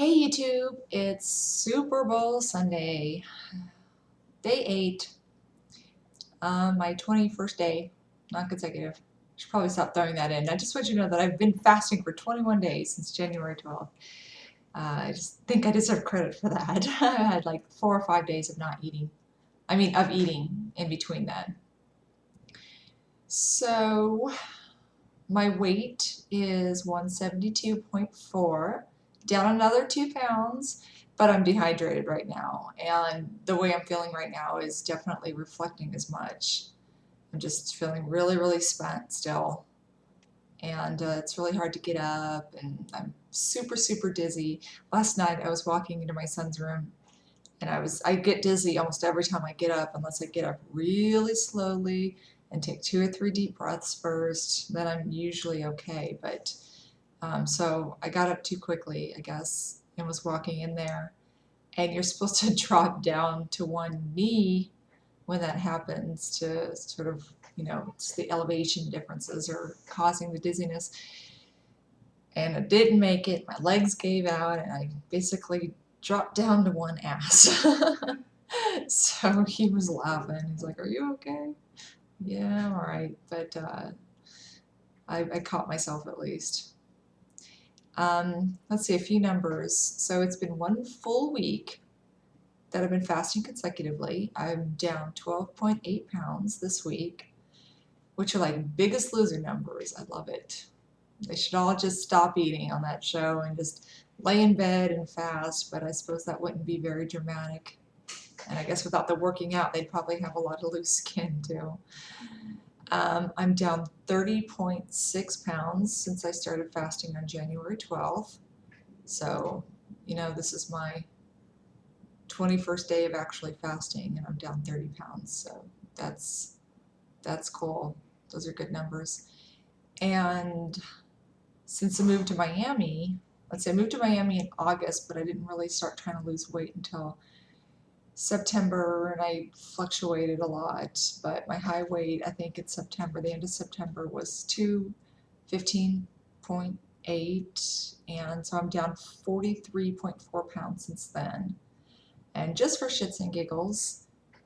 Hey YouTube, it's Super Bowl Sunday, day 8, my 21st day, not consecutive. Should probably stop throwing that in. I just want you to know that I've been fasting for 21 days since January 12th. I just think I deserve credit for that. I had like 4 or 5 days of not eating. Of eating in between that. So my weight is 172.4, down another 2 pounds, but I'm dehydrated right now. And the way I'm feeling right now is definitely reflecting as much. I'm just feeling really, really spent still. And it's really hard to get up, and I'm super, super dizzy. Last night I was walking into my son's room, and I get dizzy almost every time I get up, unless I get up really slowly and take 2 or 3 deep breaths first. Then I'm usually okay. But so I got up too quickly, I guess, and was walking in there. And you're supposed to drop down to one knee when that happens to sort of, it's the elevation differences are causing the dizziness. And I didn't make it. My legs gave out, and I basically dropped down to one ass. So he was laughing. He's like, "Are you okay?" Yeah, I'm all right. But I caught myself at least. Let's see, a few numbers. So it's been 1 full week that I've been fasting consecutively. I'm down 12.8 pounds this week, which are like Biggest Loser numbers. I love it. They should all just stop eating on that show and just lay in bed and fast, but I suppose that wouldn't be very dramatic. And I guess without the working out, they'd probably have a lot of loose skin too. I'm down 30.6 pounds since I started fasting on January 12th. So, this is my 21st day of actually fasting, and I'm down 30 pounds. So that's cool. Those are good numbers. And since I moved to Miami, let's say I moved to Miami in August, but I didn't really start trying to lose weight until September, and I fluctuated a lot. But my high weight, I think in September, the end of September, was 215.8, and so I'm down 43.4 pounds since then. And just for shits and giggles,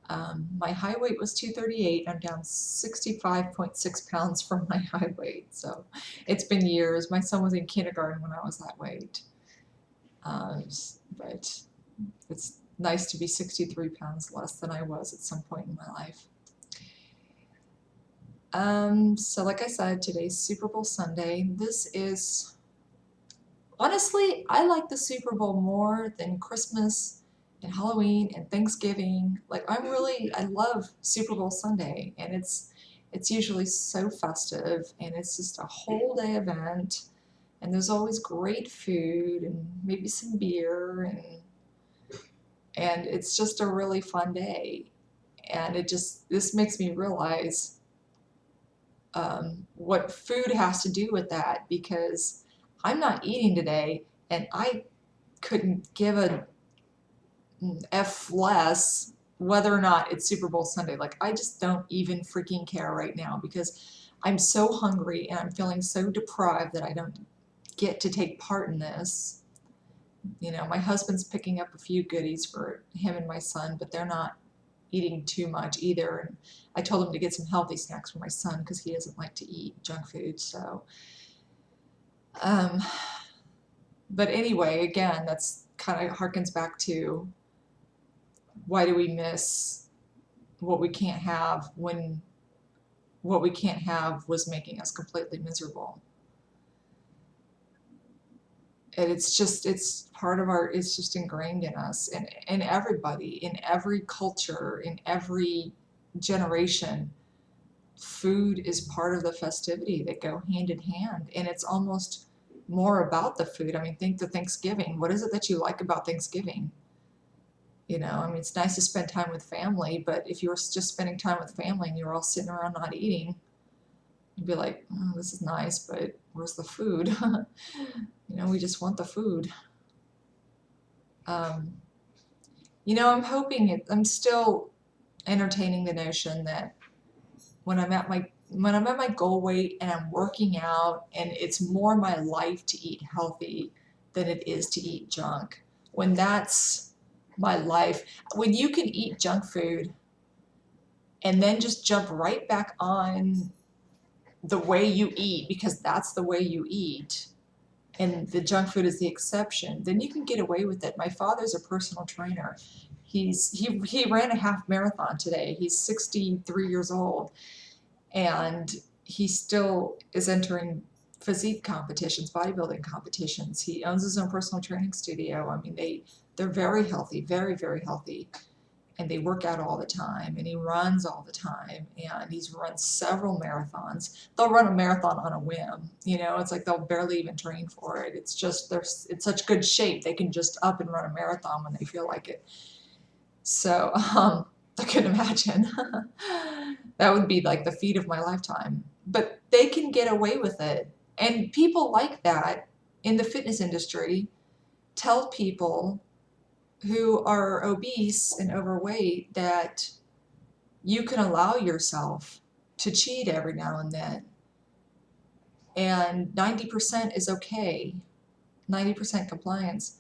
my high weight was 238. I'm down 65.6 pounds from my high weight. So it's been years. My son was in kindergarten when I was that weight. But it's nice to be 63 pounds less than I was at some point in my life. So like I said, today's Super Bowl Sunday. Honestly, I like the Super Bowl more than Christmas and Halloween and Thanksgiving. Like I love Super Bowl Sunday, and it's usually so festive, and it's just a whole day event, and there's always great food and maybe some beer, and it's just a really fun day. And this makes me realize what food has to do with that, because I'm not eating today, and I couldn't give a F less whether or not it's Super Bowl Sunday. Like, I just don't even freaking care right now, because I'm so hungry and I'm feeling so deprived that I don't get to take part in this. My husband's picking up a few goodies for him and my son, but they're not eating too much either. And I told him to get some healthy snacks for my son because he doesn't like to eat junk food. So, but anyway, again, that's kind of harkens back to, why do we miss what we can't have when what we can't have was making us completely miserable? And it's part of it's just ingrained in us, and everybody, in every culture, in every generation. Food is part of the festivity. They go hand in hand, and it's almost more about the food. I mean, think to Thanksgiving. What is it that you like about Thanksgiving? It's nice to spend time with family, but if you were just spending time with family and you were all sitting around not eating, you'd be like, "Oh, this is nice, but where's the food?" We just want the food. Um, I'm still entertaining the notion that when I'm at my goal weight and I'm working out and it's more my life to eat healthy, than it is to eat junk. When that's my life, when you can eat junk food and then just jump right back on the way you eat because that's the way you eat, and the junk food is the exception, then you can get away with it. My father's a personal trainer. He ran a half marathon today. He's 63 years old, and he still is entering physique competitions, bodybuilding competitions. He owns his own personal training studio. I mean, they're very healthy, very, very healthy, and they work out all the time, and he runs all the time, and he's run several marathons. They'll run a marathon on a whim, it's like they'll barely even train for it. It's just they're in such good shape they can just up and run a marathon when they feel like it. So I couldn't imagine. That would be like the feat of my lifetime. But they can get away with it. And people like that in the fitness industry tell people who are obese and overweight that you can allow yourself to cheat every now and then. And 90% is okay, 90% compliance.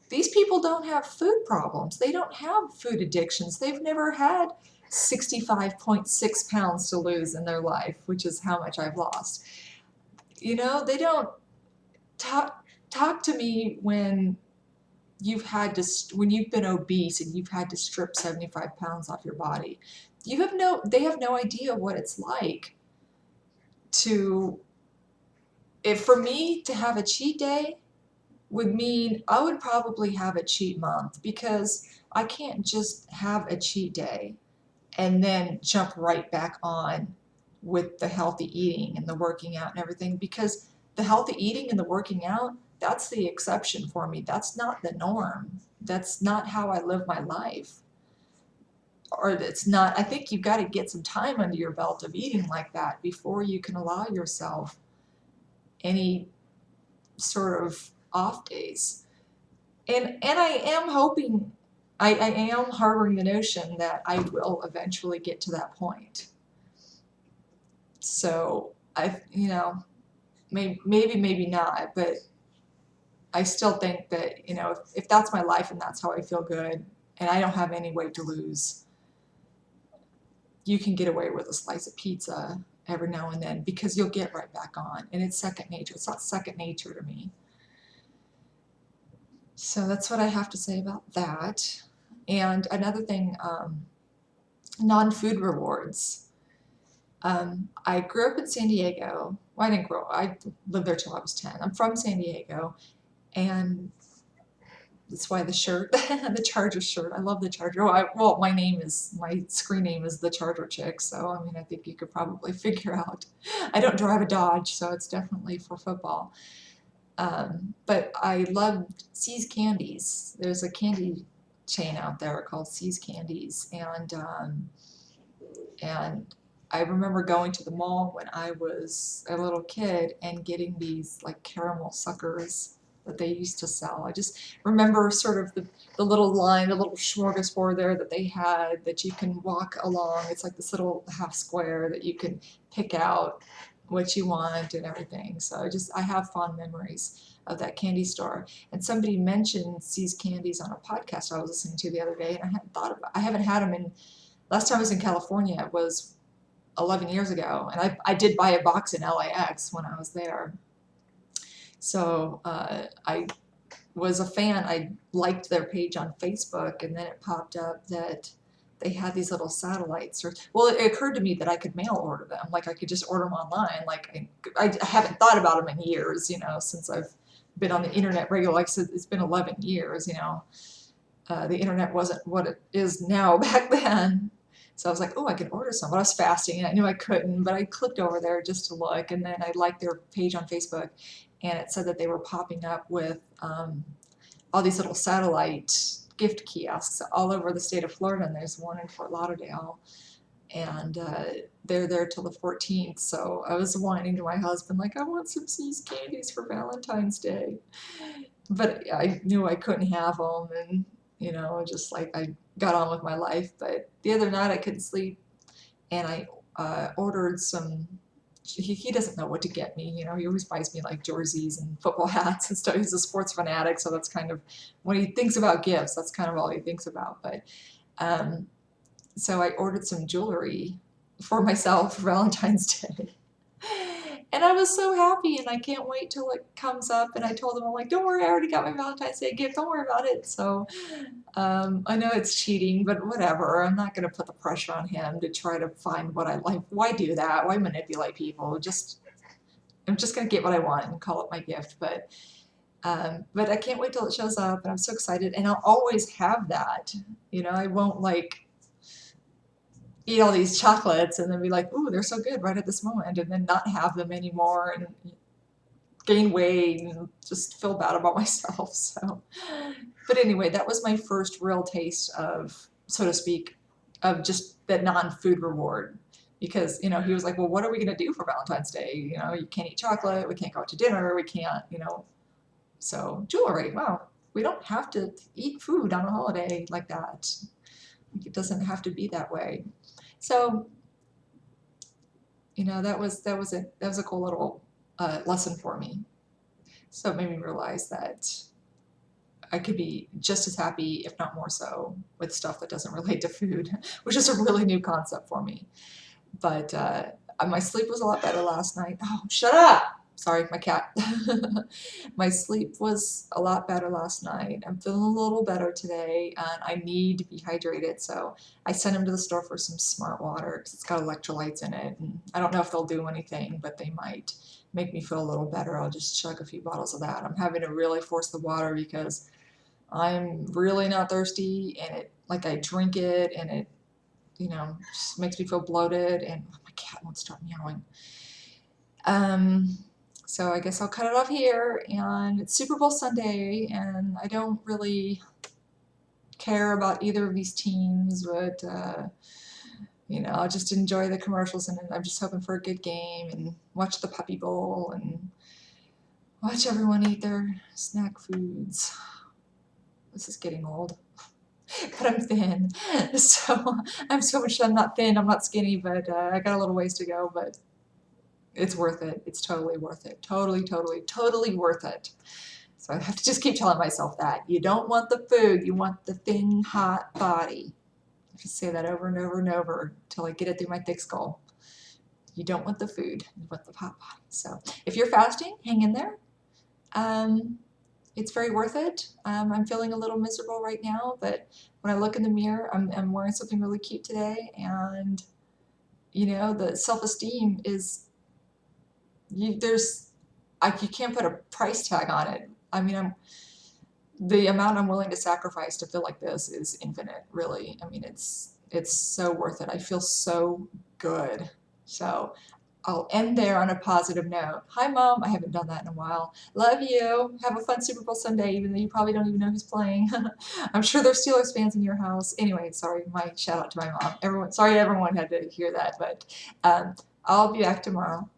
These people don't have food problems. They don't have food addictions. They've never had 65.6 pounds to lose in their life, which is how much I've lost. They don't talk to me when you've been obese and you've had to strip 75 pounds off your body. They have no idea what it's like for me to have a cheat day would mean I would probably have a cheat month, because I can't just have a cheat day and then jump right back on with the healthy eating and the working out and everything, because the healthy eating and the working out, that's the exception for me. That's not the norm. That's not how I live my life. Or it's not, I think you've got to get some time under your belt of eating like that before you can allow yourself any sort of off days. And I am hoping, I am harboring the notion that I will eventually get to that point. So maybe not, but I still think that, if that's my life and that's how I feel good and I don't have any weight to lose, you can get away with a slice of pizza every now and then because you'll get right back on, and it's second nature. It's not second nature to me. So that's what I have to say about that. And another thing, non-food rewards. I grew up in San Diego. Well, I didn't grow up. I lived there till I was 10. I'm from San Diego, and that's why the shirt, the Charger shirt. I love the Charger. Well, my screen name is the Charger Chick. So, I mean, I think you could probably figure out. I don't drive a Dodge, so it's definitely for football. But I loved See's Candies. There's a candy chain out there called See's Candies, and I remember going to the mall when I was a little kid and getting these like caramel suckers that they used to sell. I just remember sort of the little line, the little smorgasbord there that they had that you can walk along. It's like this little half square that you can pick out what you want and everything. So I have fond memories of that candy store. And somebody mentioned See's Candies on a podcast I was listening to the other day, and I haven't had them last time I was in California was 11 years ago, and I did buy a box in LAX when I was there. So I was a fan. I liked their page on Facebook, and then it popped up that they had these little satellites. Well, it occurred to me that I could mail order them. Like I could just order them online. Like I haven't thought about them in years, since I've been on the internet regularly. Like I said, it's been 11 years, the internet wasn't what it is now back then. So I was like, oh, I could order some. But I was fasting and I knew I couldn't, but I clicked over there just to look. And then I liked their page on Facebook, and it said that they were popping up with all these little satellite gift kiosks all over the state of Florida. And there's one in Fort Lauderdale. And they're there till the 14th. So I was whining to my husband, like, I want some See's Candies for Valentine's Day. But I knew I couldn't have them. And just like I got on with my life. But the other night I couldn't sleep, and I ordered some he doesn't know what to get me. You know, he always buys me like jerseys and football hats and stuff. He's a sports fanatic, so that's kind of when he thinks about gifts. That's kind of all he thinks about. But um, so I ordered some jewelry for myself for Valentine's Day. And I was so happy, and I can't wait till it comes up. And I told him, I'm like, don't worry, I already got my Valentine's Day gift. Don't worry about it. So I know it's cheating, but whatever. I'm not going to put the pressure on him to try to find what I like. Why do that? Why manipulate people? I'm just going to get what I want and call it my gift. But I can't wait till it shows up, and I'm so excited. And I'll always have that. You know, I won't like eat all these chocolates and then be like, ooh, they're so good right at this moment, and then not have them anymore and gain weight and just feel bad about myself. So, but anyway, that was my first real taste of, so to speak, of just that non-food reward. Because, you know, he was like, well, what are we going to do for Valentine's Day? You know, you can't eat chocolate, we can't go out to dinner, we can't, you know. So, jewelry, wow, we don't have to eat food on a holiday like that. It doesn't have to be that way. So, you know, that was a cool little lesson for me. So it made me realize that I could be just as happy, if not more so, with stuff that doesn't relate to food, which is a really new concept for me. But my sleep was a lot better last night. Oh, shut up! Sorry, my cat. My sleep was a lot better last night. I'm feeling a little better today, and I need to be hydrated, so I sent him to the store for some Smart Water because it's got electrolytes in it. And I don't know if they'll do anything, but they might make me feel a little better. I'll just chug a few bottles of that. I'm having to really force the water because I'm really not thirsty, and it, like, I drink it and it, you know, just makes me feel bloated, and oh, my cat won't stop meowing. So I guess I'll cut it off here, and it's Super Bowl Sunday, and I don't really care about either of these teams, but you know, I'll just enjoy the commercials, and I'm just hoping for a good game and watch the Puppy Bowl and watch everyone eat their snack foods. This is getting old. But I'm thin, so I'm not thin, I'm not skinny, but I got a little ways to go, but it's worth it. It's totally worth it. Totally, totally, totally worth it. So I have to just keep telling myself that. You don't want the food, you want the thin, hot body. I just say that over and over and over until I get it through my thick skull. You don't want the food, you want the hot body. So if you're fasting, hang in there. It's very worth it. I'm feeling a little miserable right now, but when I look in the mirror, I'm wearing something really cute today, and you know, the self-esteem is, you can't put a price tag on it. I mean, the amount I'm willing to sacrifice to feel like this is infinite, really. I mean, it's so worth it. I feel so good. So I'll end there on a positive note. Hi, Mom. I haven't done that in a while. Love you. Have a fun Super Bowl Sunday, even though you probably don't even know who's playing. I'm sure there's Steelers fans in your house. Anyway, sorry, my shout out to my mom. Sorry everyone had to hear that, but I'll be back tomorrow.